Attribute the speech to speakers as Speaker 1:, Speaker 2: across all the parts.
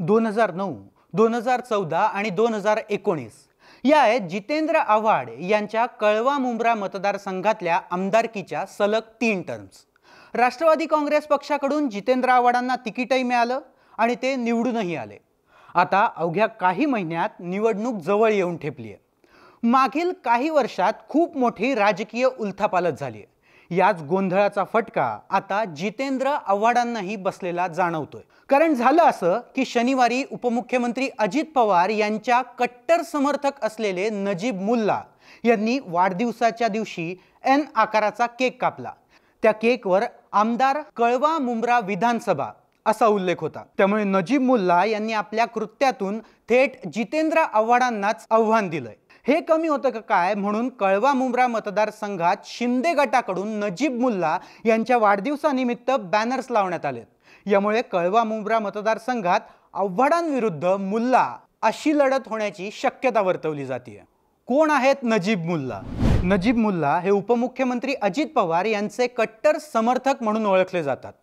Speaker 1: 2009, 2014 आणि 2019 या आहेत जितेंद्र आव्हाड यांच्या कळवा मुंब्रा मतदारसंघातल्या आमदारकीच्या सलग 3 टर्म्स। राष्ट्रवादी काँग्रेस पक्षाकडून जितेंद्र आव्हाडांना तिकीटही मिळालं आणि ते निवडूनही आले। आता अवघ्या काही महिन्यात निवडणूक जवळ येऊन ठेपली आहे। मागील काही वर्षात खूप मोठी राजकीय उलथापालथ झाली आहे। याच गोंधळाचा फटका आता जितेंद्र आव्हाडांनाही बसलेला जाणवतोय। कारण झालं असं की शनिवारी उपमुख्यमंत्री अजित पवार यांच्या कट्टर समर्थक असलेले नजीब मुल्ला यांनी वाढदिवसाच्या दिवशी एन आकाराचा केक कापला। त्या केकवर आमदार कळवा मुंब्रा विधानसभा असा उल्लेख होता। त्यामुळे नजीब मुल्ला यांनी आपल्या कृत्यातून थेट जितेंद्र आव्हाडांनाच आव्हान दिलंय। हे कमी होतं का काय म्हणून कळवा मुंब्रा मतदारसंघात शिंदे गटाकडून नजीब मुल्ला यांच्या वाढदिवसानिमित्त बॅनर्स लावण्यात आले। यामुळे कळवा मुंब्रा मतदारसंघात आव्हाडांविरुद्ध मुल्ला अशी लढत होण्याची शक्यता वर्तवली जाते। कोण आहेत नजीब मुल्ला? नजीब मुल्ला हे उपमुख्यमंत्री अजित पवार यांचे कट्टर समर्थक म्हणून ओळखले जातात।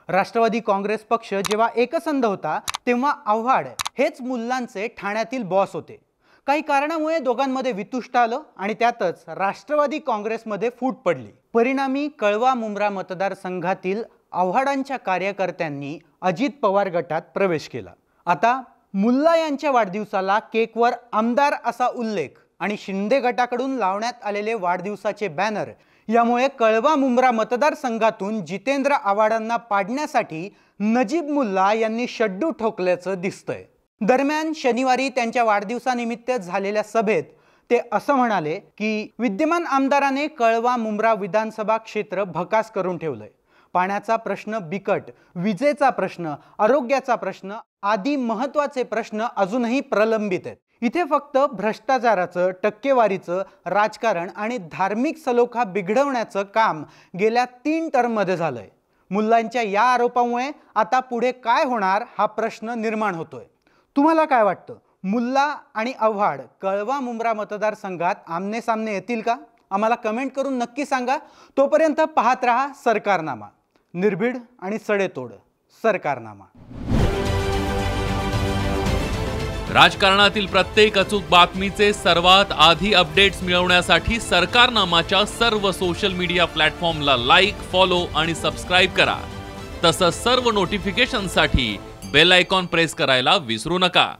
Speaker 1: राष्ट्रवादी काँग्रेस पक्ष जेव्हा एकसंध होता तेव्हा आव्हाड हेच मुल्लांचे ठाण्यातील बॉस होते। काही कारणामुळे दोघांमध्ये वितुष्ट आलं आणि त्यातच राष्ट्रवादी काँग्रेसमध्ये फूट पडली। परिणामी कळवा मुंब्रा मतदारसंघातील आव्हाडांच्या कार्यकर्त्यांनी अजित पवार गटात प्रवेश केला। आता मुल्ला यांच्या वाढदिवसाला केकवर आमदार असा उल्लेख आणि शिंदे गटाकडून लावण्यात आलेले वाढदिवसाचे बॅनर यामुळे कळवा मुंब्रा मतदारसंघातून जितेंद्र आव्हाडांना पाडण्यासाठी नजीब मुल्ला यांनी शड्डू ठोकल्याचं दिसतंय। दरम्यान शनिवारी त्यांच्या वाढदिवसानिमित्त झालेल्या सभेत ते असं म्हणाले की विद्यमान आमदाराने कळवा मुंब्रा विधानसभा क्षेत्र भकास करून ठेवलंय। पाण्याचा प्रश्न बिकट, विजेचा प्रश्न, आरोग्याचा प्रश्न आदी महत्त्वाचे प्रश्न अजूनही प्रलंबित आहेत। इथे फक्त भ्रष्टाचाराचं, टक्केवारीचं राजकारण आणि धार्मिक सलोखा बिघडवण्याचं काम गेल्या 3 टर्ममध्ये झालंय। मुल्लांच्या या आरोपामुळे आता पुढे काय होणार हा प्रश्न निर्माण होतोय। तुम्हाला काय वाटतं? मुल्ला आणि आव्हाड कळवा मुंब्रा मतदारसंघात आमने सामने येतील का? आम्हाला कमेंट करून नक्की सांगा। तोपर्यंत पाहत रहा सरकारनामा, निर्भीड आणि सडेतोड सरकारनामा।
Speaker 2: राजकारणातील प्रत्येक अचूक बातमीचे सर्वात आधी अपडेट्स मिळवण्यासाठी सरकारनामाच्या सर्व सोशल मीडिया प्लॅटफॉर्मला लाईक, फॉलो आणि सबस्क्राइब करा। तसंच सर्व नोटिफिकेशनसाठी बेल आयकॉन प्रेस करायला विसरू नका।